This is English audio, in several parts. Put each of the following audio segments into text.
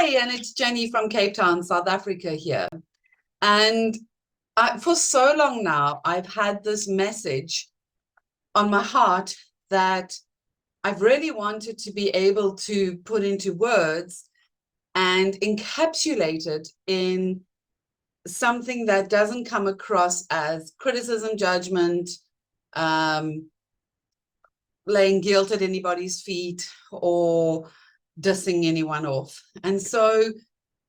Hi, and it's Jenny from Cape Town, South Africa here. And for so long now, I've had this message on my heart that I've really wanted to be able to put into words and encapsulate it in something that doesn't come across as criticism, judgment, laying guilt at anybody's feet, or dissing anyone off. And so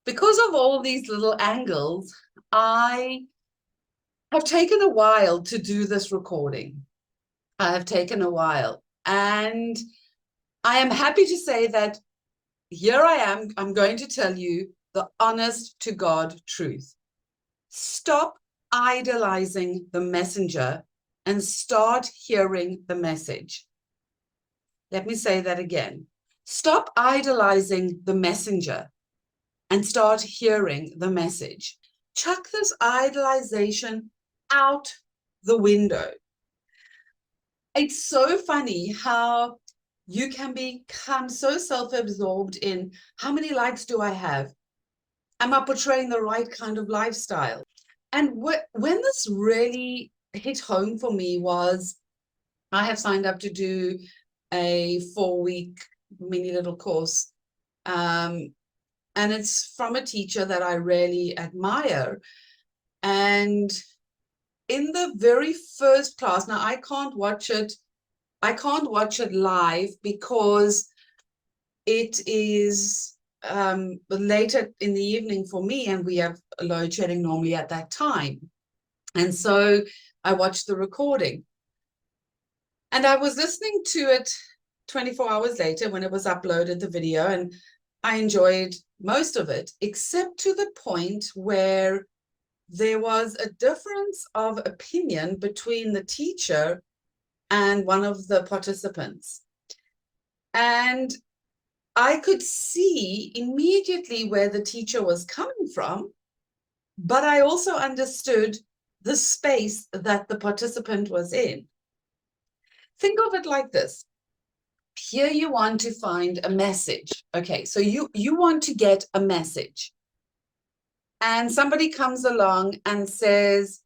because of all these little angles, I have taken a while to do this recording. I have taken a while. And I am happy to say that here I am. I'm going to tell you the honest to God truth. Stop idolizing the messenger and start hearing the message. Let me say that again. Stop idolizing the messenger and start hearing the message. Chuck this idolization out the window. It's so funny how you can become so self-absorbed in how many likes do I have? Am I portraying the right kind of lifestyle? And when this really hit home for me was I have signed up to do a 4-week mini little course. And it's from a teacher that I really admire. And in the very first class, now I can't watch it live because it is later in the evening for me, and we have load shedding normally at that time. And so I watched the recording. And I was listening to it 24 hours later when it was uploaded, the video, and I enjoyed most of it, except to the point where there was a difference of opinion between the teacher and one of the participants. And I could see immediately where the teacher was coming from, but I also understood the space that the participant was in. Think of it like this. Here you want to find a message. Okay, so you want to get a message. And somebody comes along and says,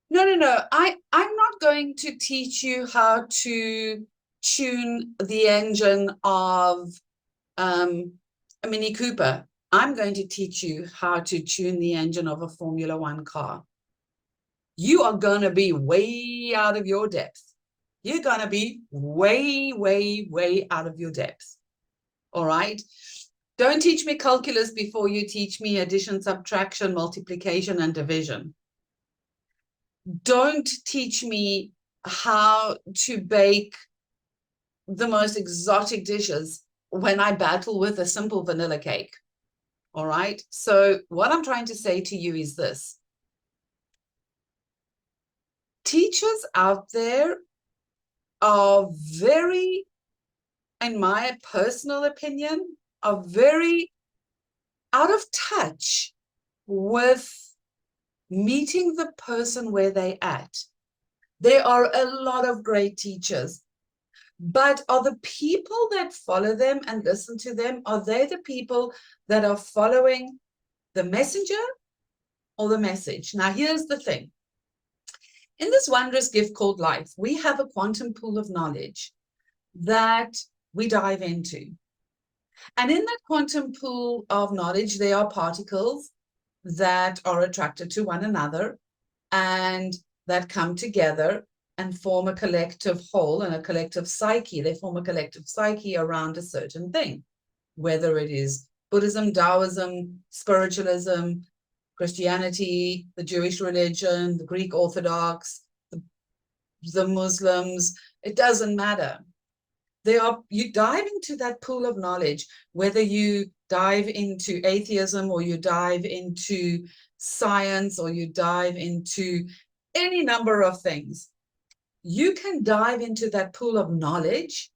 no, I'm not going to teach you how to tune the engine of a Mini Cooper. I'm going to teach you how to tune the engine of a Formula One car. You are going to be way out of your depth. You're going to be way, way, way out of your depth. All right? Don't teach me calculus before you teach me addition, subtraction, multiplication, and division. Don't teach me how to bake the most exotic dishes when I battle with a simple vanilla cake. All right? So what I'm trying to say to you is this. Teachers out there are very, in my personal opinion, are very out of touch with meeting the person where they're at. There are a lot of great teachers, but are the people that follow them and listen to them, are they the people that are following the messenger or the message? Now, here's the thing. In this wondrous gift called life, we have a quantum pool of knowledge that we dive into. And in that quantum pool of knowledge, there are particles that are attracted to one another and that come together and form a collective whole and a collective psyche. They form a collective psyche around a certain thing, whether it is Buddhism, Taoism, spiritualism, Christianity, the Jewish religion, the Greek Orthodox, the Muslims. It doesn't matter. You dive into that pool of knowledge, whether you dive into atheism or you dive into science or you dive into any number of things. You can dive into that pool of knowledge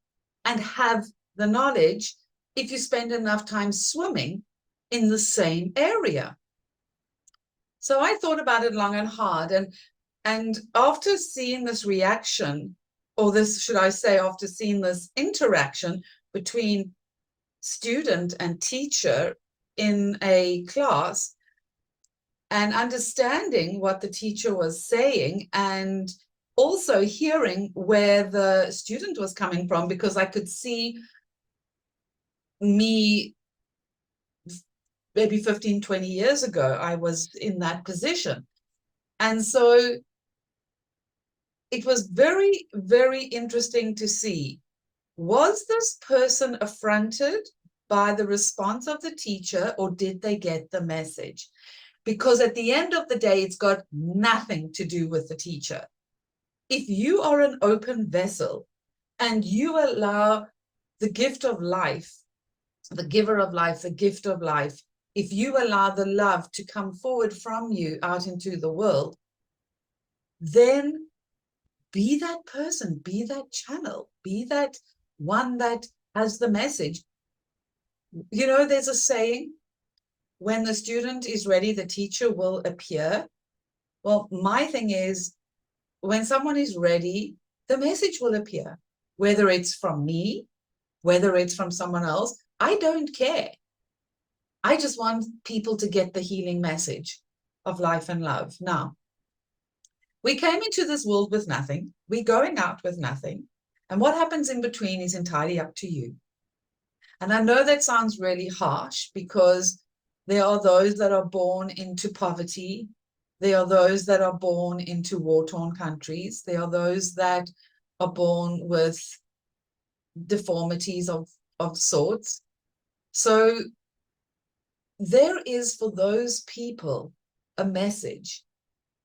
and have the knowledge if you spend enough time swimming in the same area. So I thought about it long and hard, and after seeing this reaction, or this, should I say, after seeing this interaction between student and teacher in a class and understanding what the teacher was saying, and also hearing where the student was coming from, because I could see me maybe 15, 20 years ago, I was in that position. And so it was very, very interesting to see, was this person affronted by the response of the teacher, or did they get the message? Because at the end of the day, it's got nothing to do with the teacher. If you are an open vessel and you allow the gift of life, the giver of life, the gift of life, if you allow the love to come forward from you out into the world, then be that person, be that channel, be that one that has the message. You know, there's a saying, when the student is ready, the teacher will appear. Well, my thing is, when someone is ready, the message will appear, whether it's from me, whether it's from someone else. I don't care. I just want people to get the healing message of life and love. Now, we came into this world with nothing. We're going out with nothing. And what happens in between is entirely up to you. And I know that sounds really harsh, because there are those that are born into poverty. There are those that are born into war-torn countries. There are those that are born with deformities of sorts. So there is, for those people, a message,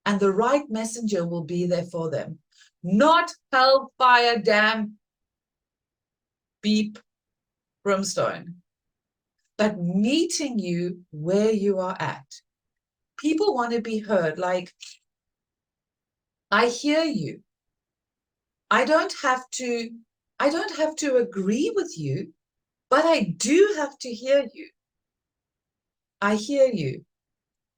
and the right messenger will be there for them. Not hellfire, damn, beep, brimstone, but meeting you where you are at. People want to be heard. Like, I hear you. I don't have to agree with you, but I do have to hear you. I hear you.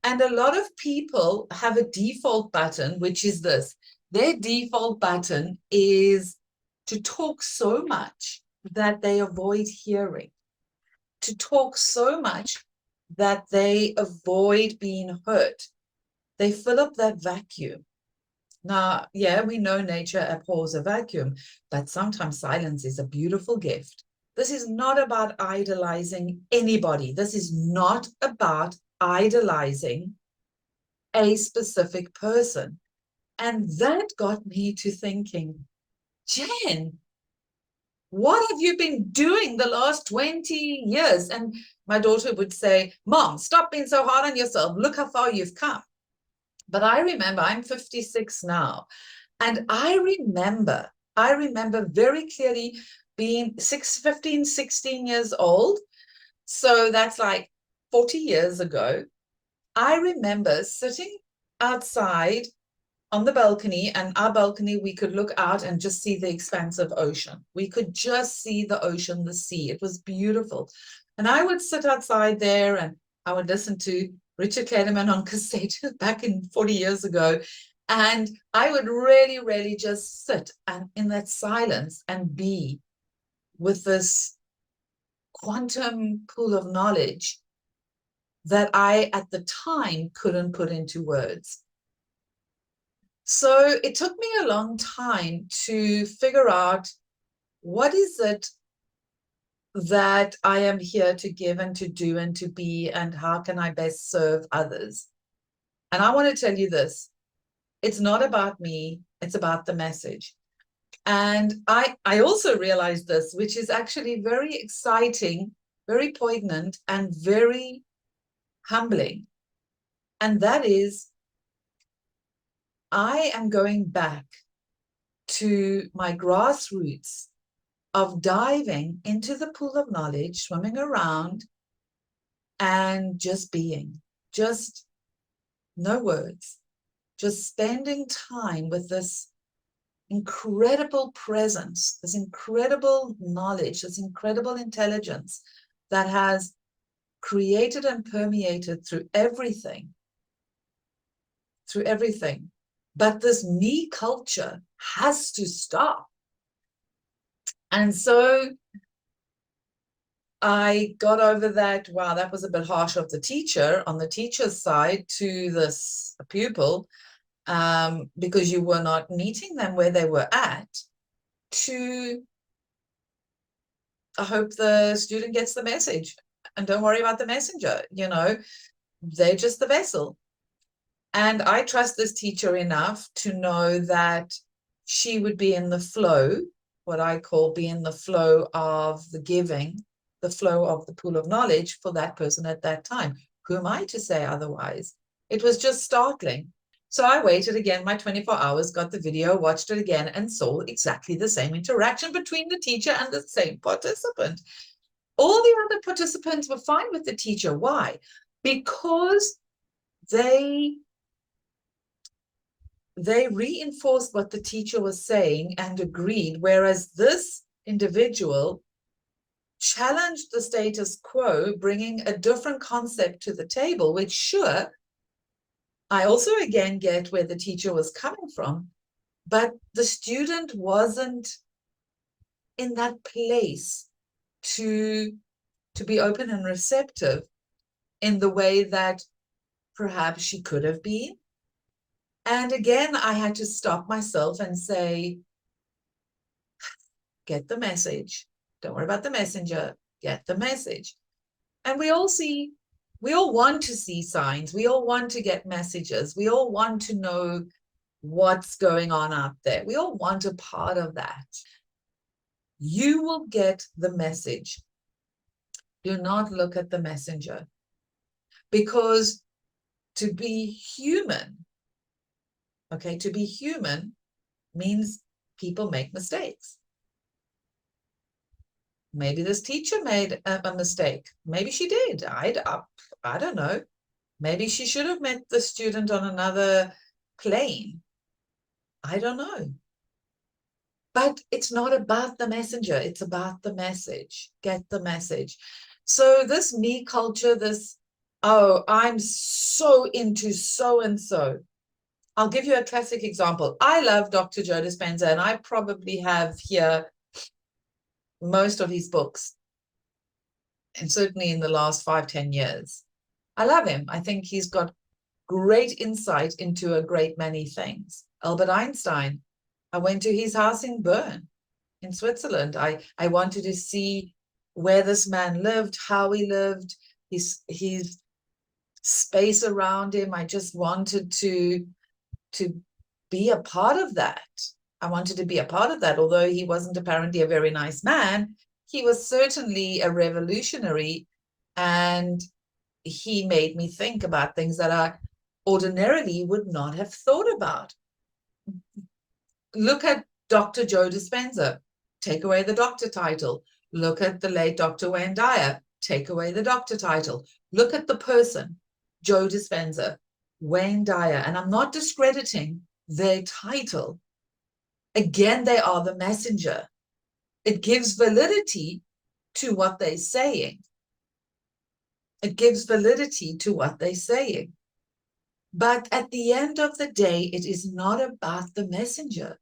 And a lot of people have a default button, which is this. Their default button is to talk so much that they avoid hearing, to talk so much that they avoid being hurt. They fill up that vacuum. Now, yeah, we know nature abhors a vacuum, but sometimes silence is a beautiful gift. This is not about idolizing anybody. This is not about idolizing a specific person. And that got me to thinking, Jen, what have you been doing the last 20 years? And my daughter would say, Mom, stop being so hard on yourself. Look how far you've come. But I remember, I'm 56 now, and I remember very clearly being 15, 16 years old. So that's like 40 years ago. I remember sitting outside on the balcony, and our balcony, we could look out and just see the expansive ocean. We could just see the ocean, the sea. It was beautiful. And I would sit outside there and I would listen to Richard Clayderman on cassette back in 40 years ago. And I would really, really just sit and in that silence and be with this quantum pool of knowledge that I, at the time, couldn't put into words. So it took me a long time to figure out, what is it that I am here to give and to do and to be, and how can I best serve others? And I want to tell you this, it's not about me, it's about the message. And I also realized this, which is actually very exciting, very poignant, and very humbling. And that is, I am going back to my grassroots of diving into the pool of knowledge, swimming around, and just being, just no words, just spending time with this incredible presence, this incredible knowledge, this incredible intelligence that has created and permeated through everything. But this me culture has to stop. And so I got over that, wow, that was a bit harsh of the teacher, on the teacher's side to this pupil, because you were not meeting them where they were at, to I hope the student gets the message and don't worry about the messenger. They're just the vessel. And I trust this teacher enough to know that she would be in the flow, what I call be in the flow of the giving, the flow of the pool of knowledge for that person at that time. Who am I to say otherwise? It was just startling. So I waited again my 24 hours, got the video, watched it again, and saw exactly the same interaction between the teacher and the same participant. All the other participants were fine with the teacher. Why? Because they reinforced what the teacher was saying and agreed, whereas this individual challenged the status quo, bringing a different concept to the table, which sure, I also again get where the teacher was coming from, but the student wasn't in that place to be open and receptive in the way that perhaps she could have been. And again, I had to stop myself and say, get the message. Don't worry about the messenger. Get the message. And we all want to see signs. We all want to get messages. We all want to know what's going on out there. We all want a part of that. You will get the message. Do not look at the messenger. Because to be human, okay, to be human means people make mistakes. Maybe this teacher made a mistake. Maybe she did. I don't know. Maybe she should have met the student on another plane. I don't know. But it's not about the messenger. It's about the message. Get the message. So this me culture, oh, I'm so into so-and-so. I'll give you a classic example. I love Dr. Joe Dispenza, and I probably have here most of his books, and certainly in the last 5-10 years. I love him. I think he's got great insight into a great many things. Albert Einstein, I went to his house in Bern, in Switzerland. I wanted to see where this man lived, how he lived, his space around him. I just wanted to be a part of that. I wanted to be a part of that. Although he wasn't apparently a very nice man, he was certainly a revolutionary, and he made me think about things that I ordinarily would not have thought about. Look at Dr. Joe Dispenza. Take away the doctor title. Look at the late Dr. Wayne Dyer. Take away the doctor title. Look at the person, Joe Dispenza, Wayne Dyer. And I'm not discrediting their title. Again, they are the messenger. It gives validity to what they're saying. It gives validity to what they're saying. But at the end of the day, it is not about the messenger.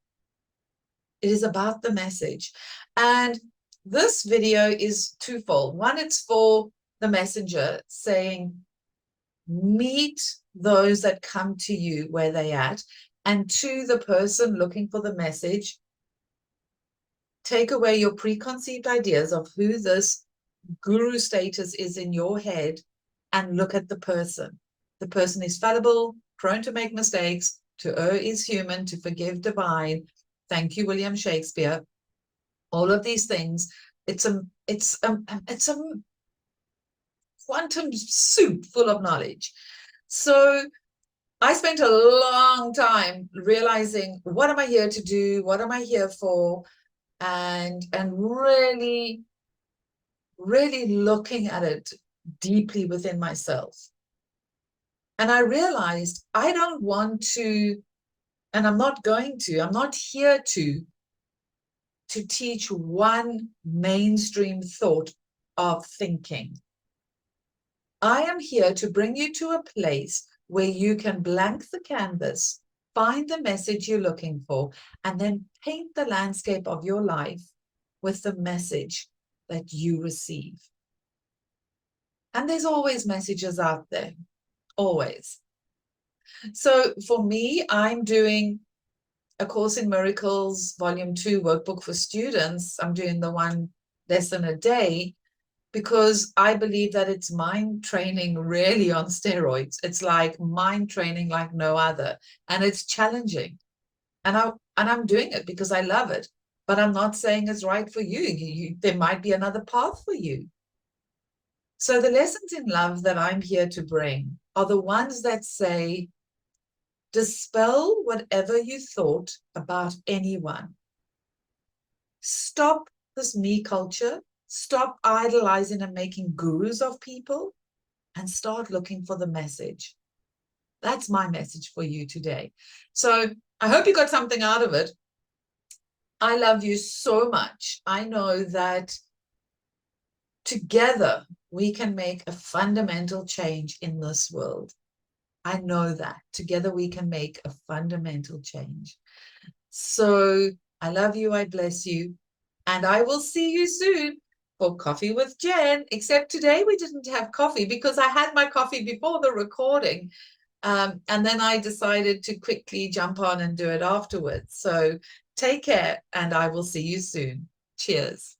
It is about the message. And this video is twofold. One, it's for the messenger saying, meet those that come to you where they're at. And two, the person looking for the message, take away your preconceived ideas of who this guru status is in your head and look at the person. The person is fallible, prone to make mistakes, to err is human, to forgive divine. Thank you, William Shakespeare. All of these things. It's a quantum soup full of knowledge. So I spent a long time realizing, what am I here to do? What am I here for? And really, really looking at it deeply within myself. And I realized I don't want to, and I'm not going to, I'm not here to teach one mainstream thought of thinking. I am here to bring you to a place where you can blank the canvas, find the message you're looking for, and then paint the landscape of your life with the message that you receive. And there's always messages out there, always. So for me, I'm doing A Course in Miracles, Volume 2 workbook for students. I'm doing the one lesson a day because I believe that it's mind training really on steroids. It's like mind training like no other. And it's challenging. And I'm doing it because I love it. But I'm not saying it's right for you. There might be another path for you. So the lessons in love that I'm here to bring are the ones that say, dispel whatever you thought about anyone. Stop this me culture. Stop idolizing and making gurus of people and start looking for the message. That's my message for you today. So I hope you got something out of it. I love you so much. I know that together we can make a fundamental change in this world. I know that together we can make a fundamental change. So I love you. I bless you. And I will see you soon for Coffee with Jen. Except today we didn't have coffee because I had my coffee before the recording. And then I decided to quickly jump on and do it afterwards. So take care and I will see you soon. Cheers.